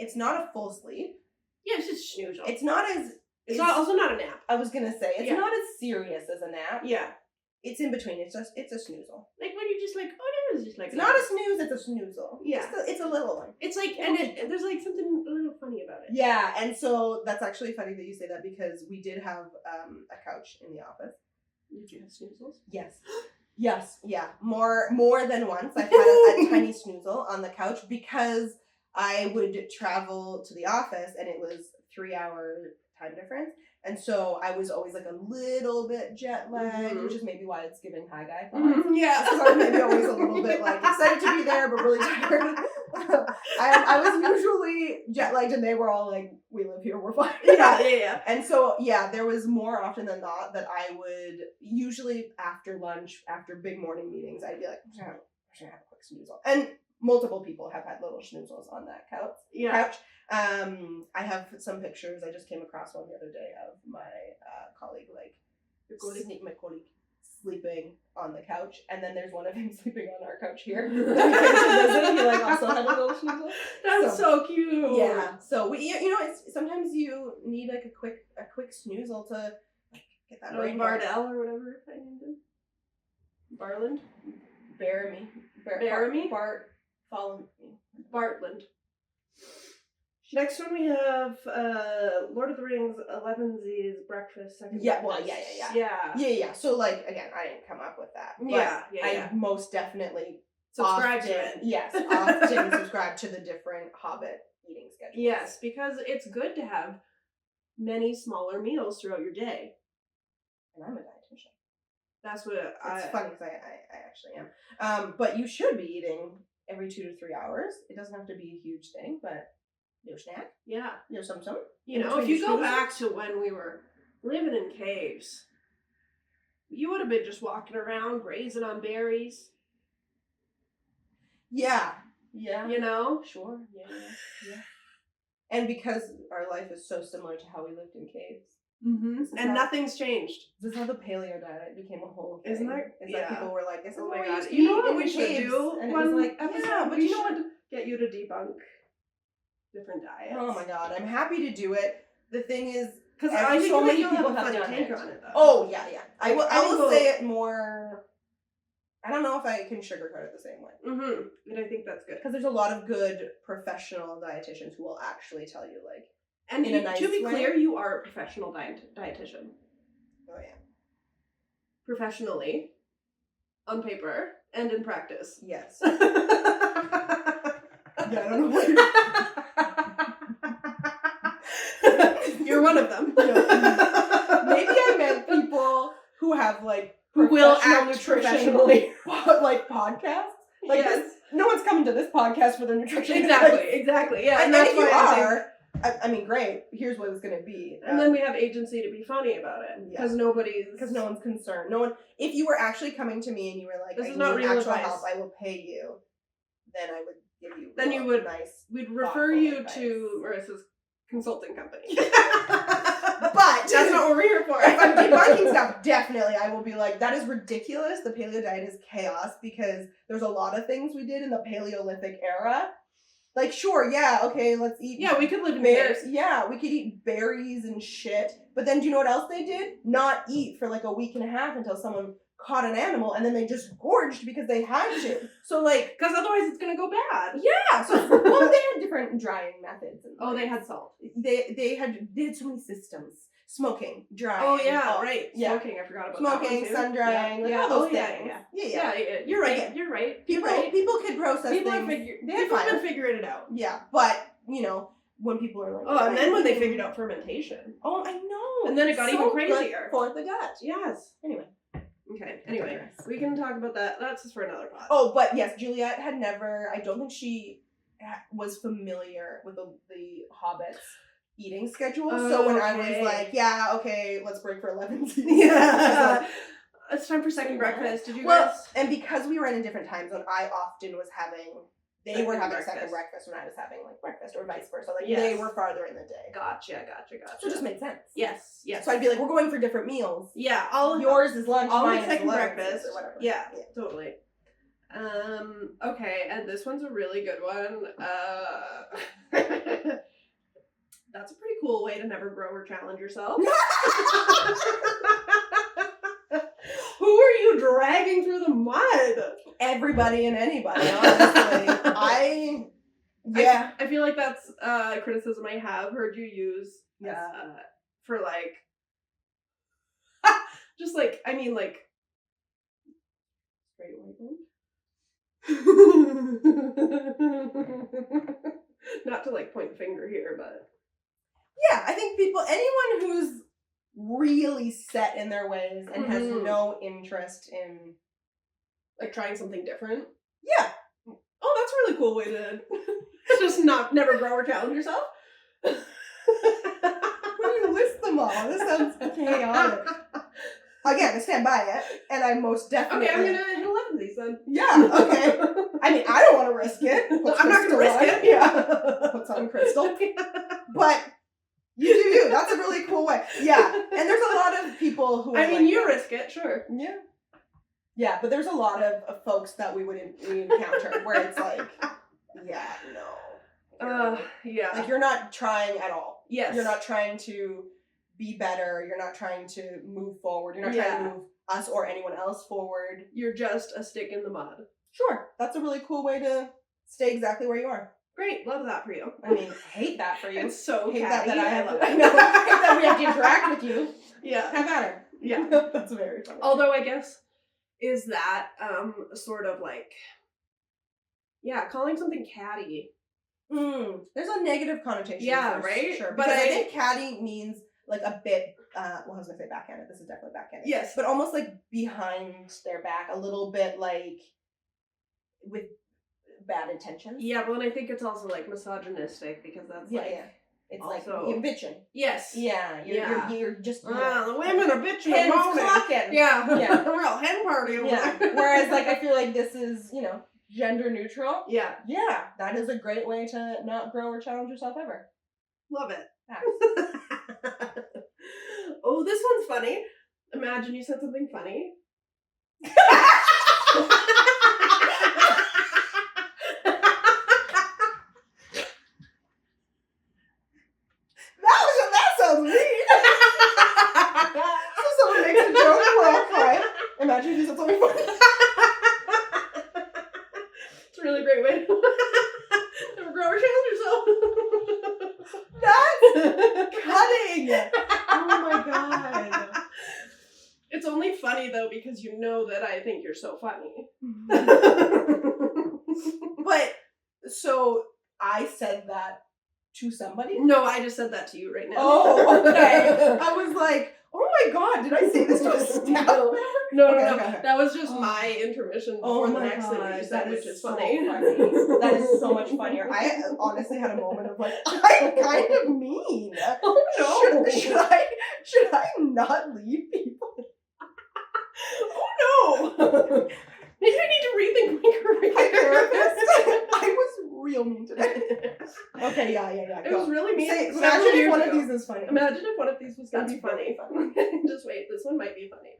A: full sleep.
B: Yeah, it's just snoozle.
A: It's not as
B: also not a nap.
A: I was gonna say it's
B: Yeah.
A: not as serious as a nap.
B: Yeah.
A: It's in between. It's a snoozle.
B: Like when you're just like, oh, there's just like
A: It's not a snooze. It's a snoozle.
B: Yeah.
A: It's a little one.
B: It's like, and there's like something a little funny about it.
A: Yeah, and so that's actually funny that you say that because we did have a couch in the office.
B: Did you have snoozles?
A: Yes. Yes, yeah. More than once I've had a tiny snoozle on the couch because I would travel to the office and it was 3-hour time difference. And so I was always like a little bit jet lagged, which is maybe why it's giving high guy thoughts.
B: Yeah.
A: Because I was maybe always a little bit like excited to be there, but really tired. I was usually jet lagged, and they were all like, "We live here, we're fine."
B: Yeah.
A: And so there was more often than not that I would usually after lunch, after big morning meetings, I'd be like, "I'm gonna have a quick snoozle." And multiple people have had little snoozles on that couch.
B: Yeah.
A: I have some pictures. I just came across one the other day of my colleague, my colleague sleeping on the couch, and then there's one of him sleeping on our couch here. He came to visit. He also had a little snoozle.
B: That's so cute.
A: Yeah. So we, it's sometimes you need like a quick snoozle to get that brain going.
B: Bardell or whatever I named him. Barland.
A: Baramy. Follow me.
B: Bartland. Next one we have Lord of the Rings, 11Z's Breakfast, Second Breakfast.
A: Yeah. So like again, I didn't come up with that. But I most definitely
B: subscribe to it.
A: Yes, often subscribe to the different Hobbit eating schedules.
B: Yes, because it's good to have many smaller meals throughout your day.
A: And I'm a dietitian.
B: That's what
A: it's funny because I actually am. But you should be eating every 2 to 3 hours. It doesn't have to be a huge thing, but no snack.
B: Yeah.
A: No some.
B: You know, if you go back to when we were living in caves, you would have been just walking around grazing on berries.
A: Yeah.
B: You know?
A: Sure. Yeah. And because our life is so similar to how we lived in caves.
B: Mm-hmm. And nothing's changed.
A: This is how the paleo diet became a whole thing.
B: Isn't it?
A: It's like people were like, this is what we used to
B: You know
A: eat
B: what
A: in
B: we
A: the
B: should
A: caves.
B: do?
A: And it was like,
B: but you know what? Get you to debunk different diets.
A: Oh my god, I'm happy to do it. The thing is,
B: because I think
A: so many
B: you'll have
A: people
B: a funny
A: have done
B: take
A: it.
B: on it though.
A: Oh yeah. I will
B: we'll
A: say it more. I don't know if I can sugarcoat it the same way.
B: Mm-hmm. And I think that's good.
A: Because there's a lot of good professional dietitians who will actually tell you like.
B: And
A: in a nice
B: to be
A: way.
B: clear, you are a professional dietitian.
A: Oh yeah.
B: Professionally, on paper, and in practice.
A: Yes. Yeah, I don't know what
B: you're one of them.
A: Maybe I meant people who have like
B: Who will
A: professional
B: act
A: nutrition,
B: professionally.
A: like podcasts. Like
B: Yes.
A: this, no one's coming to this podcast for their nutrition.
B: Exactly. Yeah,
A: And
B: that's
A: if you
B: why I think-
A: are, I mean, great. Here's what it's gonna be.
B: And then we have agency to be funny about it because no
A: one's concerned. No one. If you were actually coming to me and you were like,
B: This
A: "I
B: is not
A: need
B: real
A: actual
B: advice.
A: help. I will pay you," then I would give you.
B: Then you would-
A: nice.
B: we'd refer
A: thoughtful
B: you
A: advice.
B: to Marissa's consulting company.
A: But
B: That's not what we're here for.
A: if I'm debunking stuff, definitely I will be like, that is ridiculous. The paleo diet is chaos because there's a lot of things we did in the Paleolithic era. Like, sure, yeah, okay, let's eat.
B: Yeah, we could live in
A: berries.
B: caves.
A: Yeah, we could eat berries and shit. But then do you know what else they did? Not eat for like a week and a half until someone caught an animal and then they just gorged because they had to. So like,
B: Because otherwise it's gonna go bad.
A: yeah, so well, they had different drying methods. And
B: Oh, they had salt.
A: they had so many systems. Smoking, drying.
B: Oh yeah,
A: all-
B: right.
A: Yeah.
B: Smoking, I forgot about that one
A: Smoking,
B: too.
A: sun drying, like
B: yeah.
A: all those
B: Oh, yeah,
A: things.
B: yeah.
A: Yeah.
B: Yeah, you're right.
A: Okay.
B: You're right.
A: People
B: You're right.
A: people could process
B: People have
A: things.
B: figured.
A: They had
B: People have
A: fire.
B: been figuring it out.
A: Yeah, but you know when people are like,
B: Oh, and then when they figured out fermentation.
A: oh, I know,
B: And then it got even
A: good
B: crazier.
A: for the gut.
B: Yes.
A: Anyway.
B: Okay. Anyway, we can talk about that. That's just for another pod.
A: Oh, but yes, Juliet had never. I don't think she was familiar with the Hobbit's eating schedule. So when I was
B: Okay.
A: like, yeah, okay, let's break for 11.
B: Yeah. It's time for second breakfast. Did you guys?
A: And because we were in a different time zone, I often was having. They
B: Second
A: were having
B: breakfast.
A: second breakfast when I was having like breakfast, or vice versa. Like
B: Yes.
A: they were farther in the day.
B: Gotcha.
A: So it just made sense.
B: Yes. Yes.
A: So I'd be like, we're going for different meals.
B: Yeah. All
A: Yours is lunch,
B: I'll
A: mine
B: make
A: is
B: second
A: lunch,
B: breakfast.
A: or whatever.
B: Yeah, totally. Okay, and this one's a really good one. That's a pretty cool way to never grow or challenge yourself. Who are you dragging through the mud?
A: Everybody and anybody, honestly. Yeah.
B: I feel like that's criticism I have heard you use
A: Yes.
B: for like just like I mean like straight white men. Not to like point the finger here, but
A: Yeah, I think anyone who's really set in their ways and has
B: Mhm.
A: no interest in,
B: like trying something different.
A: yeah.
B: Oh, that's a really cool way to just never grow or challenge yourself.
A: When you list them all, this sounds chaotic. Again, I stand by it, and I most definitely.
B: Okay, I'm gonna hit 11 of these then.
A: Yeah. Okay. I mean, I don't want to risk it.
B: I'm not gonna risk it.
A: Yeah. Puts on crystal. But you do you. That's a really cool way. Yeah. And there's a lot of people who.
B: I
A: are
B: mean,
A: like
B: you
A: that.
B: risk it, sure.
A: Yeah. Yeah, but there's a lot of folks that we encounter where it's like, yeah, no.
B: Yeah.
A: Like you're not trying at all.
B: Yes.
A: You're not trying to be better. You're not trying to move forward. You're not trying to move us or anyone else forward.
B: You're just a stick in the mud.
A: Sure. That's a really cool way to stay exactly where you are.
B: Great, love that for you.
A: I mean, hate that for you.
B: It's so
A: hate
B: catty.
A: that I have
B: love
A: I know. Hate that we have to interact with you.
B: Yeah.
A: Have at her.
B: Yeah.
A: That's very funny.
B: Although I guess is that sort of like calling something catty.
A: There's a negative connotation.
B: Yeah,
A: for
B: right?
A: Sure.
B: But
A: Because I
B: I-
A: think catty means like a bit, well, I was going to say backhanded. This is definitely backhanded.
B: Yes.
A: But almost like behind their back, a little bit like with bad intentions.
B: Yeah, but then I think it's also like misogynistic because that's
A: Yeah,
B: like
A: yeah. It's like
B: also-
A: you're bitching.
B: yes.
A: Yeah, you're just
B: The women are bitching
A: hens
B: and moaning.
A: clucking.
B: Yeah.
A: Yeah.
B: Real hen party over
A: Yeah.
B: there.
A: Whereas like I feel like this is, gender neutral.
B: Yeah.
A: Yeah, that is a great way to not grow or challenge yourself ever.
B: Love it.
A: Yeah.
B: Oh, this one's funny. Imagine you said something funny.
A: That sounds mean. So someone makes a joke, we're all crying. Imagine you said something funny.
B: It's a really great way to never grow or challenge yourself.
A: That's cutting. Oh my god.
B: It's only funny though because you know that I think you're so funny.
A: But so I said that to somebody?
B: No, I just said that to you right now.
A: Oh, okay. I was like, oh my god, did I say this to a staff member?
B: No,
A: Okay.
B: That was just my intermission before the next thing that you said, which is funny.
A: That is so much funnier. I honestly had a moment of like, I'm kind of mean.
B: Oh no.
A: Should I not leave people?
B: Oh no. Maybe I need to rethink my career.
A: I was real mean today. Okay, yeah.
B: It was really mean.
A: Imagine if one of these is funny.
B: Imagine if one of these was going to be funny.
A: funny.
B: Just wait, this one might be funny.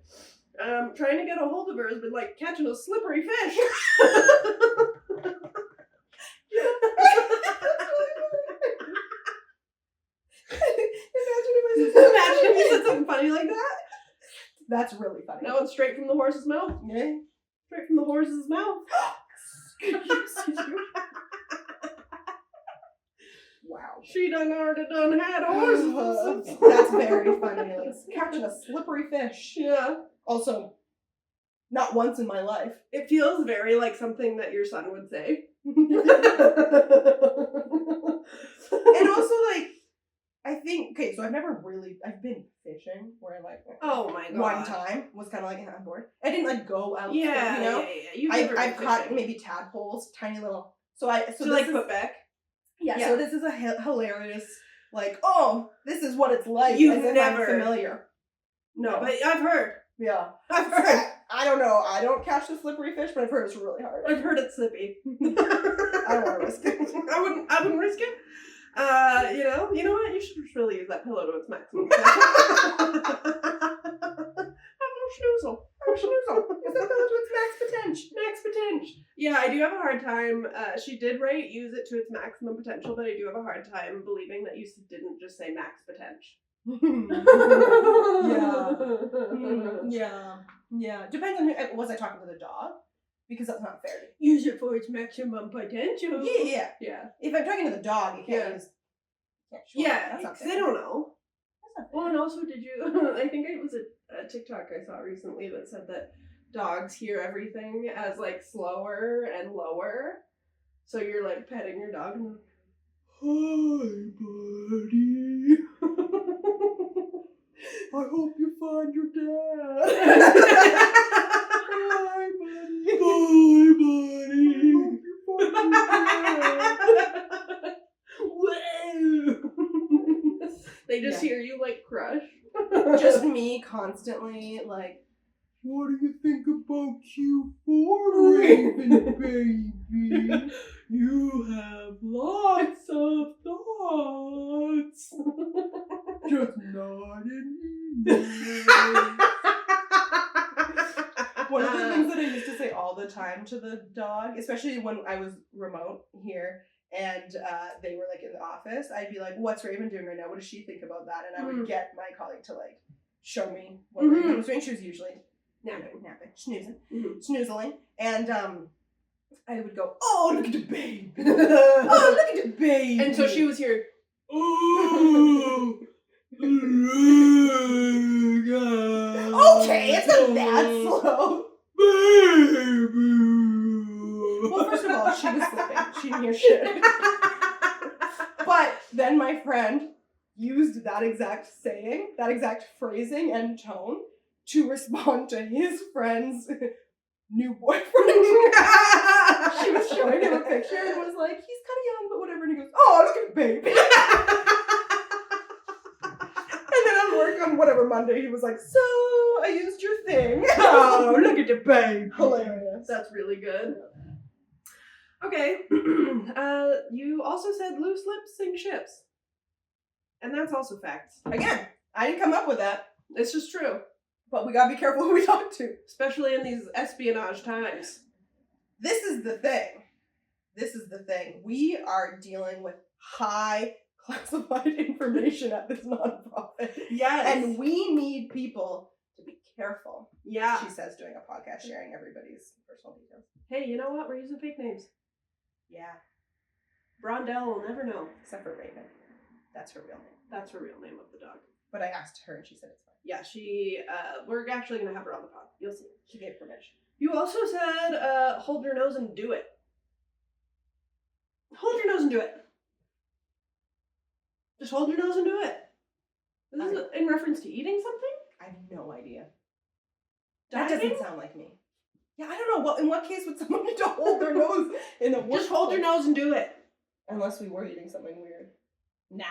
B: Trying to get a hold of her has been like catching a slippery fish. Imagine if you said something funny like that.
A: That's really funny.
B: That one's straight from the horse's mouth.
A: Yeah.
B: Straight from the horse's mouth.
A: Wow.
B: She done had horses.
A: That's very funny. Like, catching a slippery fish.
B: Yeah.
A: Also, not once in my life.
B: It feels very like something that your son would say.
A: And also, like, I think, okay, so I've been fishing where, like,
B: oh my god.
A: One time was kind of like, I'm bored. I didn't, like, go out,
B: yeah,
A: you know?
B: Yeah.
A: I've caught maybe tadpoles, tiny little, so
B: like put back?
A: Yeah, so this is a hilarious, like, oh, this is what it's like.
B: You've
A: as
B: never.
A: I'm familiar.
B: No, but I've heard.
A: Yeah.
B: I've heard.
A: I don't know. I don't catch the slippery fish, but I've heard it's really hard.
B: I've heard it's slippy.
A: I don't want to risk it.
B: I wouldn't risk it. You know what? You should just really use that pillow to its maximum. Schnoozle.
A: Use that pillow to its max potential.
B: Yeah, I do have a hard time. She did write use it to its maximum potential, but I do have a hard time believing that you didn't just say max potential.
A: Yeah. Depends on who. Was I talking to the dog? Because that's not fair.
B: Use it for its maximum potential. Yeah.
A: If I'm talking to the dog, you can't use.
B: Yeah,
A: that's not
B: because
A: fair.
B: they don't know.
A: That's not fair.
B: Well, and also, did you? I think it was a TikTok I saw recently that said that dogs hear everything as like slower and lower. So you're like petting your dog and hi, buddy.
A: I hope you find your dad. Hi, buddy.
B: Bye, buddy.
A: I hope you find your dad.
B: Whoa. They just hear you like crush.
A: Just me constantly like, what do you think about Q4, Raven baby?
B: You have lots of thoughts.
A: Just not anymore. One of the things that I used to say all the time to the dog, especially when I was remote here and they were like in the office, I'd be like, what's Raven doing right now? What does she think about that? And I would get my colleague to like show me what Raven was doing. She was usually napping, snoozing, snoozling. And I would go, oh, look at the baby. Oh, look at the baby.
B: And so she was here.
A: Oh, okay, it's not that slow. Baby. Well, first of all, she was sleeping. She didn't hear shit. But then my friend used that exact saying, that exact phrasing and tone to respond to his friend's new boyfriend. She was showing him a picture and was like, he's kind of young, but whatever. And he goes, oh, look at the baby. And then on work on whatever Monday, he was like, so I used your thing. Oh, look at the baby. Hilarious.
B: That's really good. Okay. You also said loose lips sink ships. And that's also facts.
A: Again, I didn't come up with that.
B: It's just true.
A: But we gotta be careful who we talk to.
B: Especially in these espionage times.
A: This is the thing. We are dealing with high classified information at this nonprofit.
B: Yes.
A: And we need people to be careful.
B: Yeah.
A: She says, doing a podcast sharing everybody's personal details.
B: Hey, you know what? We're using fake names.
A: Yeah.
B: Brondell will never know.
A: Except for Raven. That's her real name.
B: That's her real name of the dog.
A: But I asked her and she said it's fine.
B: Yeah, we're actually going to have her on the pod. You'll see.
A: She gave permission.
B: You also said, hold your nose and do it. Hold your nose and do it. Just hold your nose and do it. This is in reference to eating something?
A: I have no idea. That
B: Diving?
A: doesn't sound like me. Yeah, I don't know. In what case would someone need to hold their nose in a
B: Just hold your nose and do it.
A: Unless we were eating something weird. Nah.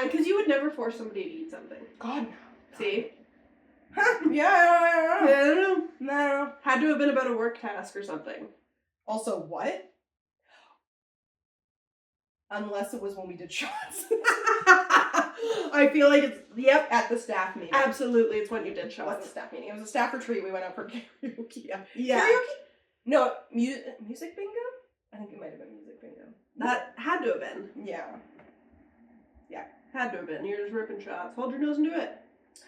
B: Because you would never force somebody to eat something.
A: God, no.
B: See?
A: Yeah.
B: I don't know.
A: No.
B: Had to have been about a work task or something.
A: Also, what? Unless it was when we did shots.
B: I feel like it's, yep.
A: At the staff meeting.
B: Absolutely, it's when you did
A: It wasn't
B: shots.
A: a staff meeting. It was a staff retreat. We went out for karaoke.
B: Yeah.
A: Karaoke? No, music bingo? I think it might have been music bingo.
B: That had to have been.
A: Yeah.
B: Had to have been. You're just ripping shots. Hold your nose and do it.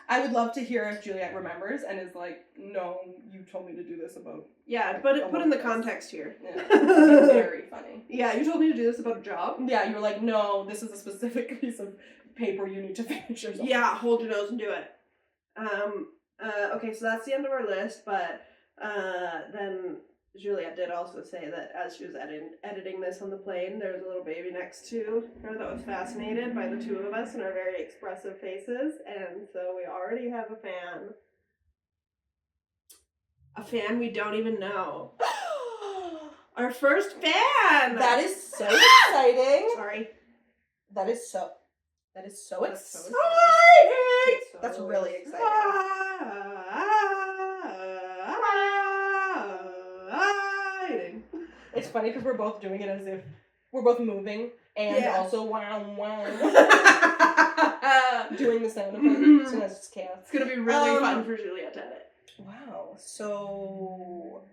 A: I would love to hear if Juliet remembers and is like, no, you told me to do this about...
B: Yeah, but put in the context here.
A: Yeah. Very funny.
B: Yeah, you told me to do this about a job.
A: Yeah, you were like, no, this is a specific piece of paper you need to finish or something.
B: Yeah, hold your nose and do it. Okay, so that's the end of our list, but then Juliet did also say that as she was editing this on the plane, there was a little baby next to her that was fascinated by the two of us and our very expressive faces, and so we already have a fan. A fan we don't even know. Our first fan!
A: That is so exciting.
B: Sorry.
A: That is so
B: That's so
A: exciting.
B: exciting!
A: That's really exciting. It's funny because we're both doing it as if we're both moving and also wow doing the sound effect. So that's just chaos.
B: It's gonna be really fun for Juliet to edit.
A: Wow. So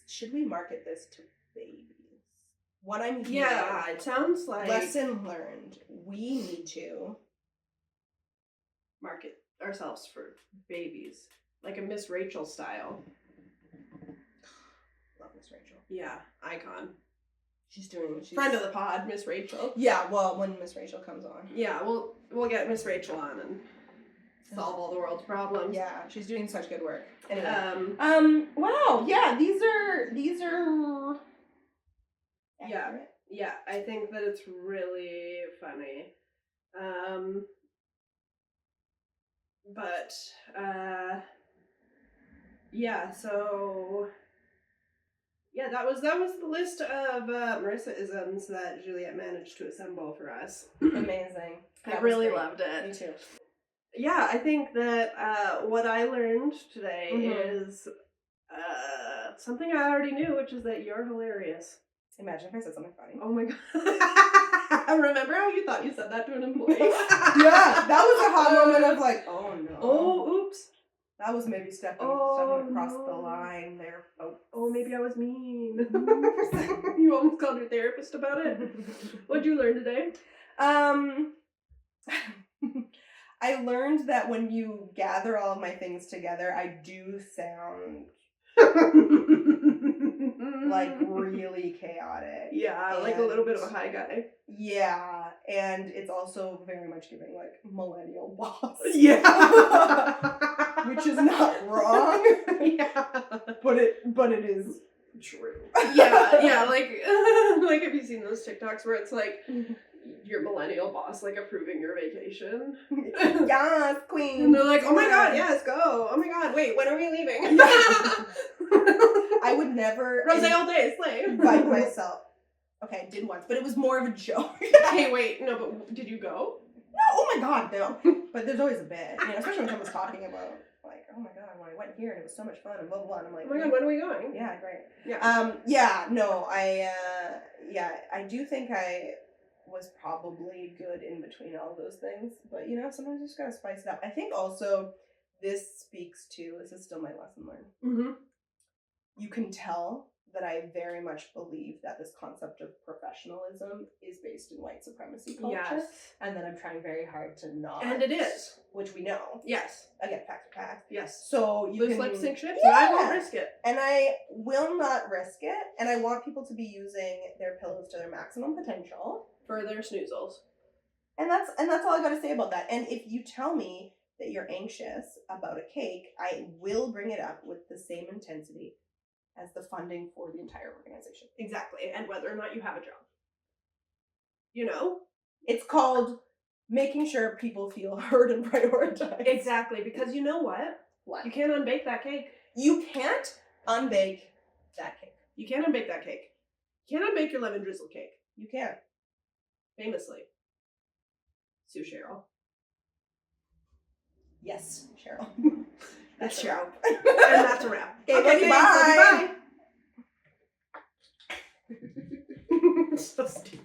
A: should we market this to babies? What I'm hearing.
B: Yeah, it sounds like
A: Lesson learned. We need to
B: market ourselves for babies. Like a Miss Rachel style.
A: Love Miss Rachel.
B: Yeah, icon.
A: She's
B: friend of the pod, Miss Rachel.
A: Yeah, well, when Miss Rachel comes on.
B: Yeah, we'll get Miss Rachel on and solve all the world's problems.
A: Yeah, she's doing such good work. Anyway.
B: Wow,
A: yeah, these are accurate.
B: Yeah, I think that it's really funny. But yeah, so yeah, that was the list of Marissa-isms that Juliet managed to assemble for us.
A: Amazing.
B: I really loved it.
A: Me too.
B: Yeah, I think that what I learned today is something I already knew, which is that you're hilarious.
A: Imagine if I said something funny.
B: Oh my god. Remember how you thought you said that to an employee?
A: Yeah, that was a hot moment of like, oh no.
B: Oh, oops.
A: That was maybe stepping across the line there, folks.
B: Oh, maybe I was mean. You almost called your therapist about it. What'd you learn today?
A: I learned that when you gather all of my things together, I do sound like really chaotic.
B: Yeah, like a little bit of a high guy.
A: Yeah, and it's also very much giving like millennial boss.
B: Yeah.
A: Which is not wrong.
B: Yeah.
A: But it is true.
B: Yeah, like have you seen those TikToks where it's like your millennial boss like approving your vacation?
A: Yes, queen.
B: And they're like, oh my god, yes, go. Oh my god, wait, when are we leaving?
A: I would never
B: Rose all day, slay.
A: invite myself. Okay, I did once, but it was more of a joke.
B: Hey, wait, no, but did you go?
A: No, oh my god, no. But there's always a bit, especially when someone's talking about like, oh my god, when I went here and it was so much fun and blah blah blah. And I'm like,
B: oh my god, when are we going?
A: Yeah, great.
B: Yeah.
A: I do think I was probably good in between all those things, but sometimes you just gotta spice it up. I think also this is still my lesson learned.
B: Mm-hmm.
A: You can tell that I very much believe that this concept of professionalism is based in white supremacy culture.
B: Yes.
A: And that I'm trying very hard to not.
B: And it is.
A: Which we know.
B: Yes.
A: Again, facts are facts.
B: Yes.
A: So you
B: Loose
A: can...
B: lip sync shit?
A: Yeah.
B: I won't risk it.
A: And I will not risk it. And I want people to be using their pillows to their maximum potential.
B: For their snoozles.
A: And that's all I gotta say about that. And if you tell me that you're anxious about a cake, I will bring it up with the same intensity as the funding for the entire organization.
B: Exactly. And whether or not you have a job. You know?
A: It's called making sure people feel heard and prioritized.
B: Exactly. Because you know what?
A: What?
B: You can't unbake that cake.
A: You can't unbake that cake.
B: You can't unbake that cake. You can't unbake your lemon drizzle cake.
A: You can't.
B: Famously. Sue Cheryl.
A: Yes, Cheryl.
B: That's
A: a
B: Cheryl.
A: wrap.
B: And that's a wrap.
A: Okay,
B: thanks.
A: bye.
B: Love you, bye. So stupid.